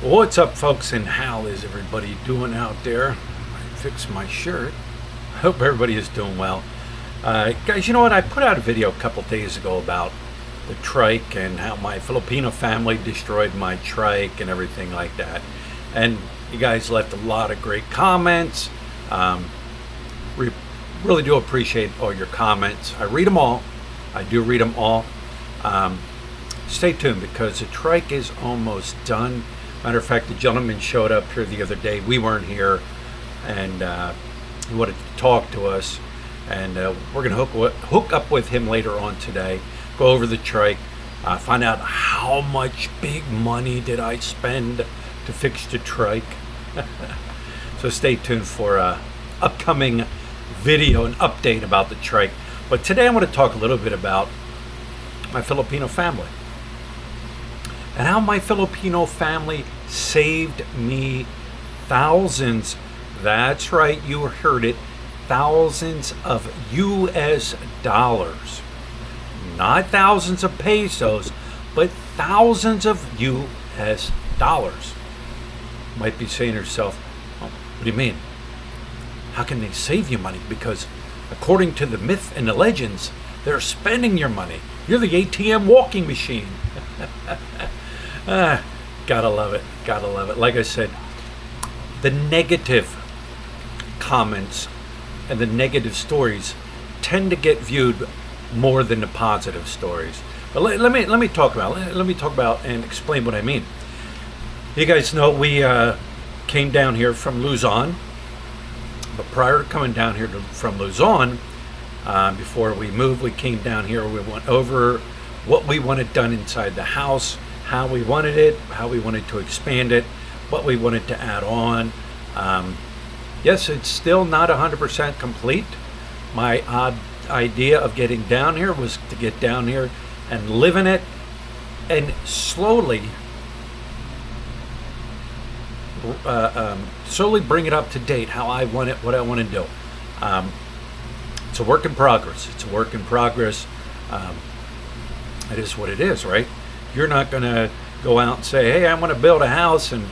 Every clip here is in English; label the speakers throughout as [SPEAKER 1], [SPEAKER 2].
[SPEAKER 1] What's up, folks, and how is everybody doing out there? I fixed my shirt. Hope everybody is doing well. Guys, you know what? I put out a video a couple days ago about the Trike and how my Filipino family destroyed my Trike and everything like that. And you guys left a lot of great comments. Really do appreciate all your comments. I read them all. I do read them all. Stay tuned because the Trike is almost done. Matter of fact, the gentleman showed up here the other day. We weren't here, and he wanted to talk to us. And we're going to hook up with him later on today. Go over the Trike, find out how much big money did I spend to fix the Trike. So stay tuned for a upcoming video and update about the Trike. But today I want to talk a little bit about my Filipino family and how my Filipino family saved me thousands. That's right, you heard it, thousands of U.S. dollars. Not thousands of pesos, but thousands of U.S. dollars. You might be saying to yourself, oh, what do you mean? How can they save you money? Because according to the myth and the legends, they're spending your money. You're the ATM walking machine. Gotta love it. Gotta love it. Like I said, the negative comments and the negative stories tend to get viewed more than the positive stories. But let me talk about and explain what I mean. You guys know we came down here from Luzon, but prior to coming down here from Luzon, before we moved, we came down here. We went over what we wanted done inside the house, how we wanted it, how we wanted to expand it, what we wanted to add on. Yes, it's still not 100% complete. My idea of getting down here was to get down here and live in it and slowly bring it up to date how I want it, what I want to do. It's a work in progress. It is what it is, right? You're not going to go out and say, hey, I want to build a house, and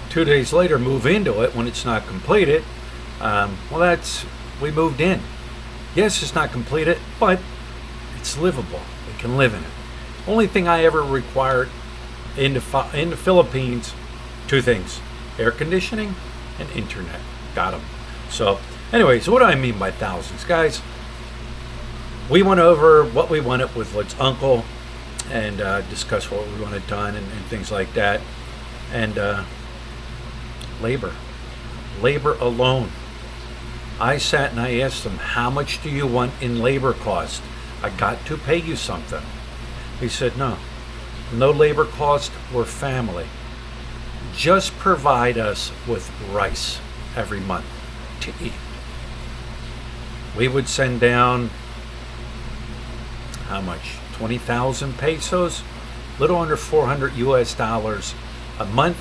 [SPEAKER 1] 2 days later move into it when it's not completed. We moved in. Yes, it's not completed, but it's livable. We can live in it. Only thing I ever required in the Philippines, two things: air conditioning and internet. Got them. So anyways, what do I mean by thousands, guys? We went over what we wanted with Let's Uncle and discuss what we wanted done and things like that. And labor alone. I sat and I asked them, how much do you want in labor cost? I got to pay you something. He said, no labor cost, we're family. Just provide us with rice every month to eat. We would send down, how much? 20,000 pesos, little under 400 U.S. dollars a month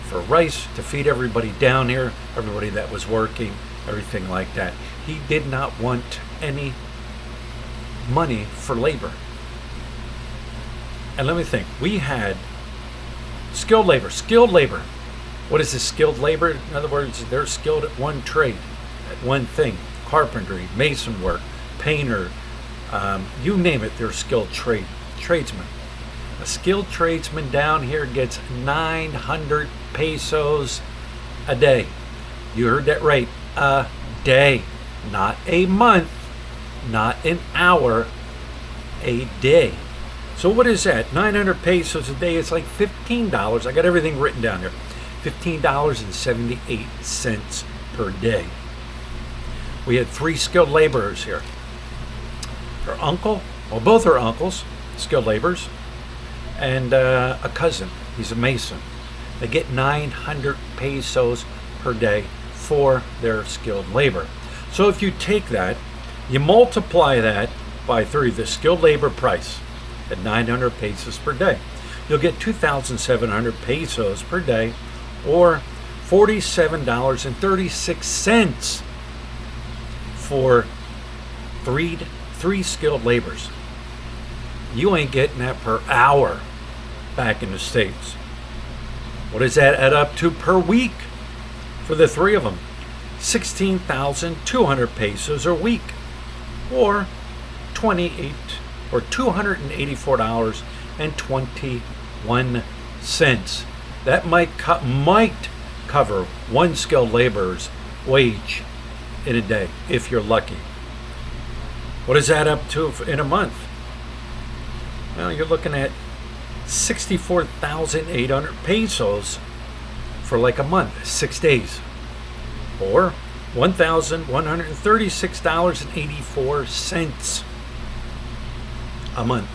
[SPEAKER 1] for rice to feed everybody down here, everybody that was working, everything like that. He did not want any money for labor. And let me think, we had skilled labor. What is this skilled labor? In other words, they're skilled at one trade, at one thing: carpentry, mason work, painter, you name it, they're skilled tradesmen. A skilled tradesman down here gets 900 pesos a day. You heard that right, a day, not a month, not an hour, a day. So what is that? 900 pesos a day. It's like $15. I got everything written down here. $15.78 per day. We had 3 skilled laborers here. Her uncle, well, both are uncles, skilled laborers, and a cousin. He's a mason. They get 900 pesos per day for their skilled labor. So if you take that, you multiply that by 3, the skilled labor price at 900 pesos per day, you'll get 2,700 pesos per day, or $47.36 for three skilled laborers. You ain't getting that per hour back in the States. What does that add up to per week for the three of them? 16,200 pesos a week, or 28 or $284.21. That might cover one skilled laborer's wage in a day if you're lucky. What does that up to in a month? Well, you're looking at 64,800 pesos for like a month, 6 days, or $1,136.84 a month.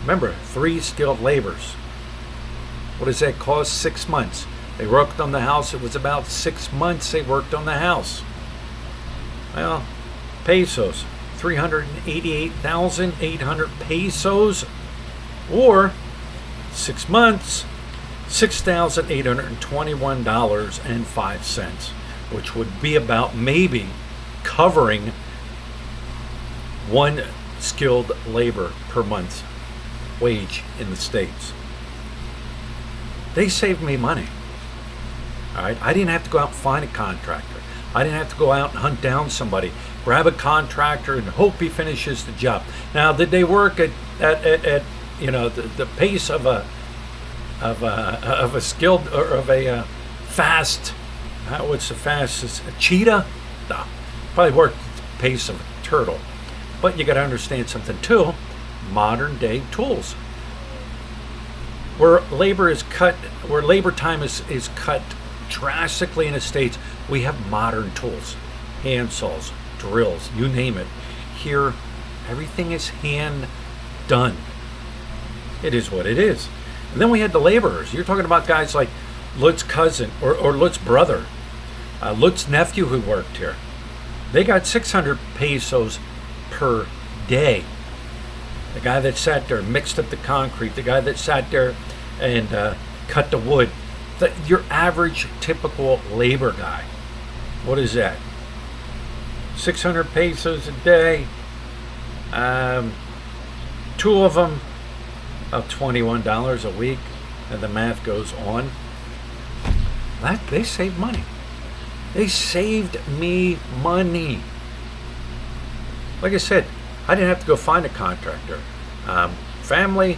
[SPEAKER 1] Remember, 3 skilled laborers. What does that cost? 6 months. They worked on the house. It was about 6 months they worked on the house. Well, pesos, 388,800 pesos, or 6 months, $6,821.05, which would be about maybe covering one skilled labor per month wage in the States. They saved me money. All right, I didn't have to go out and find a contractor. I didn't have to go out and hunt down somebody, grab a contractor and hope he finishes the job. Now, did they work at the pace of a skilled or of a fast? What's the fastest? A cheetah? No, probably worked at the pace of a turtle. But you got to understand something too: modern day tools. Where labor time is cut drastically in the States, we have modern tools, hand saws, drills, you name it. Here, everything is hand done. It is what it is. And then we had the laborers. You're talking about guys like Lutz's cousin or Lutz's brother, Lutz's nephew who worked here. They got 600 pesos per day. The guy that sat there and mixed up the concrete, the guy that sat there and cut the wood. Your average typical labor guy, what is that? 600 pesos a day. 2 of them, about $21 a week, and the math goes on. They saved money. They saved me money. Like I said, I didn't have to go find a contractor. Family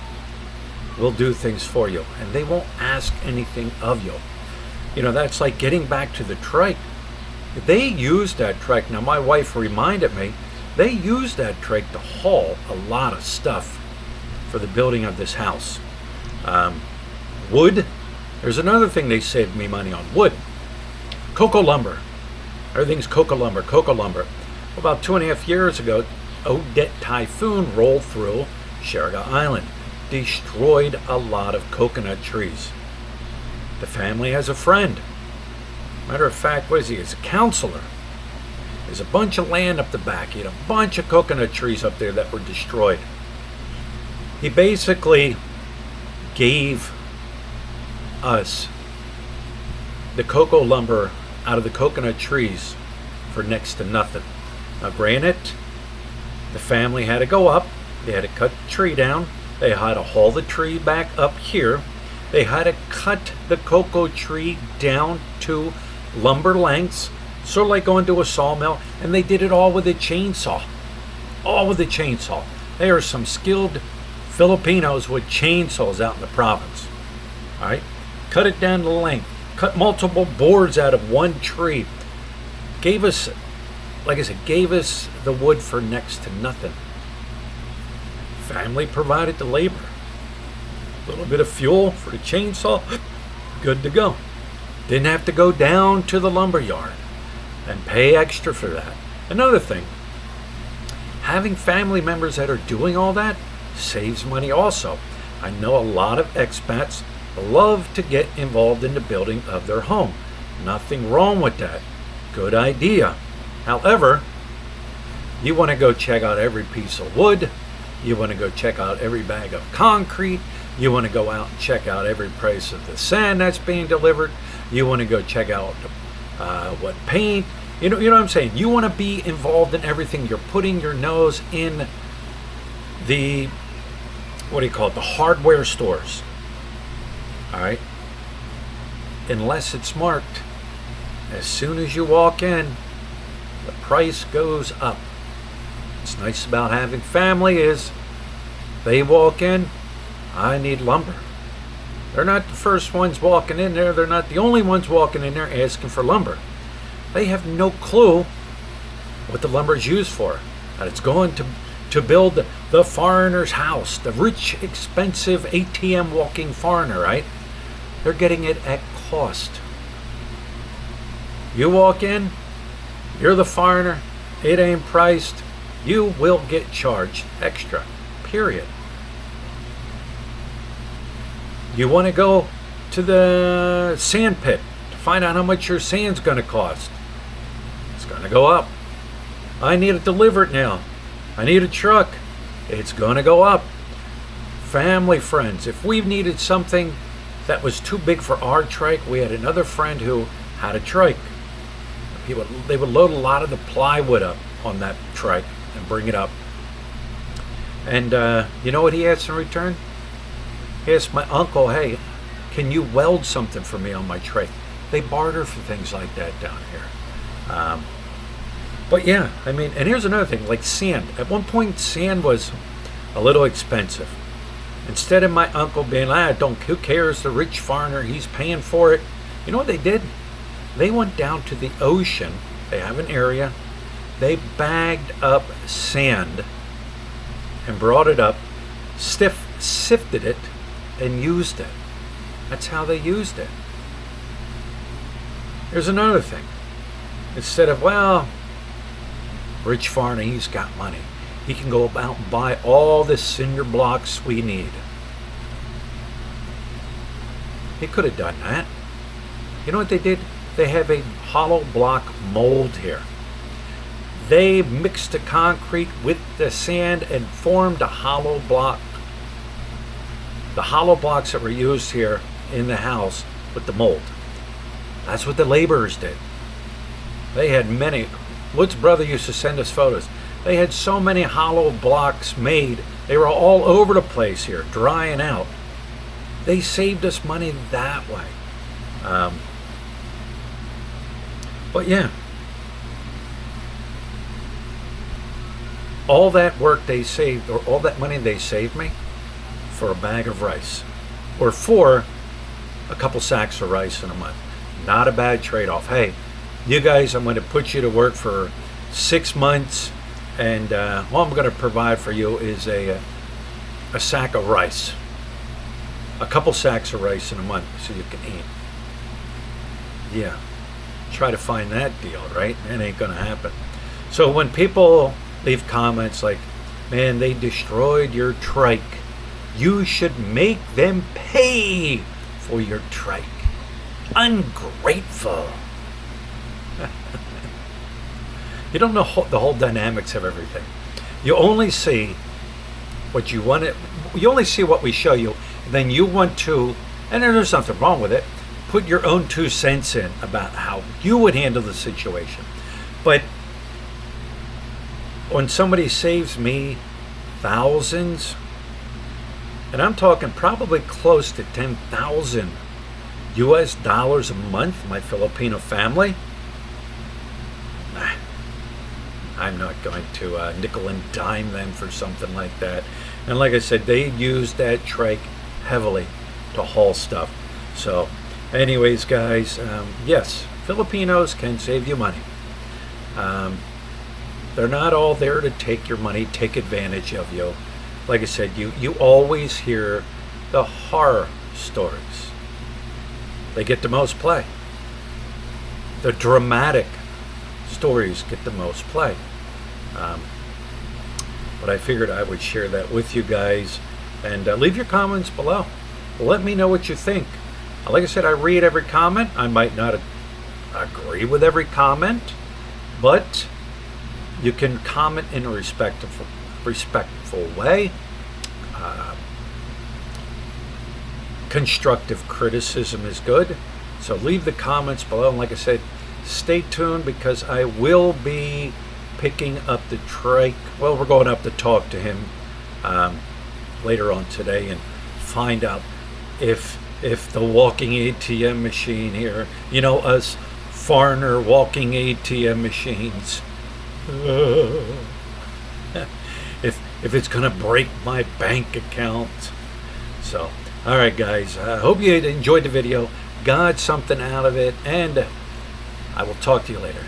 [SPEAKER 1] will do things for you, and they won't ask anything of you. You know, that's like getting back to the trike. They used that trike. Now, my wife reminded me, they used that trike to haul a lot of stuff for the building of this house. Wood. There's another thing they saved me money on. Wood. Cocoa lumber. Everything's cocoa lumber. About 2.5 years ago, Odette typhoon rolled through Siargao Island, destroyed a lot of coconut trees. The family has a friend. Matter of fact, what is he? He's a counselor. There's a bunch of land up the back. He had a bunch of coconut trees up there that were destroyed. He basically gave us the cocoa lumber out of the coconut trees for next to nothing. Now, granted, the family had to go up. They had to cut the tree down. They had to haul the tree back up here. They had to cut the cocoa tree down to lumber lengths, sort of like going to a sawmill, and they did it all with a chainsaw. All with a chainsaw. There are some skilled Filipinos with chainsaws out in the province. All right? Cut it down to length. Cut multiple boards out of one tree. Gave us, like I said, gave us the wood for next to nothing. Family provided the labor. A little bit of fuel for the chainsaw. Good to go. Didn't have to go down to the lumber yard and pay extra for that. Another thing, having family members that are doing all that saves money also. I know a lot of expats love to get involved in the building of their home. Nothing wrong with that. Good idea. However, you want to go check out every piece of wood. You want to go check out every bag of concrete. You want to go out and check out every price of the sand that's being delivered. You want to go check out what paint. You know what I'm saying? You want to be involved in everything. You're putting your nose in the, the hardware stores. All right? unless it's marked, as soon as you walk in, the price goes up. What's nice about having family is they walk in, I need lumber. They're not the first ones walking in there. They're not the only ones walking in there asking for lumber. They have no clue what the lumber is used for. That it's going to build the foreigner's house, the rich, expensive ATM walking foreigner, right? They're getting it at cost. You walk in, you're the foreigner, it ain't priced, you will get charged extra, period. You want to go to the sand pit to find out how much your sand's going to cost. It's going to go up. I need it delivered now. I need a truck. It's going to go up. Family, friends, if we needed something that was too big for our trike, we had another friend who had a trike. They would load a lot of the plywood up on that trike and bring it up. And you know what he asked in return? He asked my uncle, hey, can you weld something for me on my trike? They barter for things like that down here. But yeah, I mean, and here's another thing, like sand. At one point, sand was a little expensive. Instead of my uncle being, who cares, the rich foreigner, he's paying for it. You know what they did? They went down to the ocean. They have an area. They bagged up sand and brought it up, sifted it, and used it. That's how they used it. Here's another thing. Instead of, rich foreigner, he's got money. He can go out and buy all the cinder blocks we need. He could have done that. You know what they did? They have a hollow block mold here. They mixed the concrete with the sand and formed a hollow block. The hollow blocks that were used here in the house with the mold. That's what the laborers did. They had many. Wood's brother used to send us photos. They had so many hollow blocks made. They were all over the place here, drying out. They saved us money that way. But yeah, all that work they saved, or all that money they saved me for a bag of rice, or for a couple sacks of rice in a month. Not a bad trade-off. Hey, you guys, I'm going to put you to work for 6 months, and all I'm going to provide for you is a sack of rice, a couple sacks of rice in a month, so you can eat. Yeah, try to find that deal, right? It ain't going to happen. So when people leave comments like, man, they destroyed your trike, you should make them pay for your trike. Ungrateful. You don't know the whole dynamics of everything. You only see what you want it. You only see what we show you. Then you want to, and there's nothing wrong with it, put your own 2 cents in about how you would handle the situation. But when somebody saves me thousands, and I'm talking probably close to 10,000 U.S. dollars a month, my Filipino family, I'm not going to nickel and dime them for something like that. And like I said, they used that trike heavily to haul stuff. So anyways, guys, yes, Filipinos can save you money. They're not all there to take your money, take advantage of you. Like I said, you always hear the horror stories. They get the most play. The dramatic stories get the most play. But I figured I would share that with you guys. And leave your comments below. Let me know what you think. Like I said, I read every comment. I might not agree with every comment, but you can comment in a respectful way. Constructive criticism is good. So leave the comments below. And like I said, stay tuned because I will be picking up the trike. Well, we're going up to talk to him later on today and find out if if the walking ATM machine here, you know, us foreigner walking ATM machines, if it's gonna break my bank account. So, all right, guys. I hope you enjoyed the video, got something out of it, and I will talk to you later.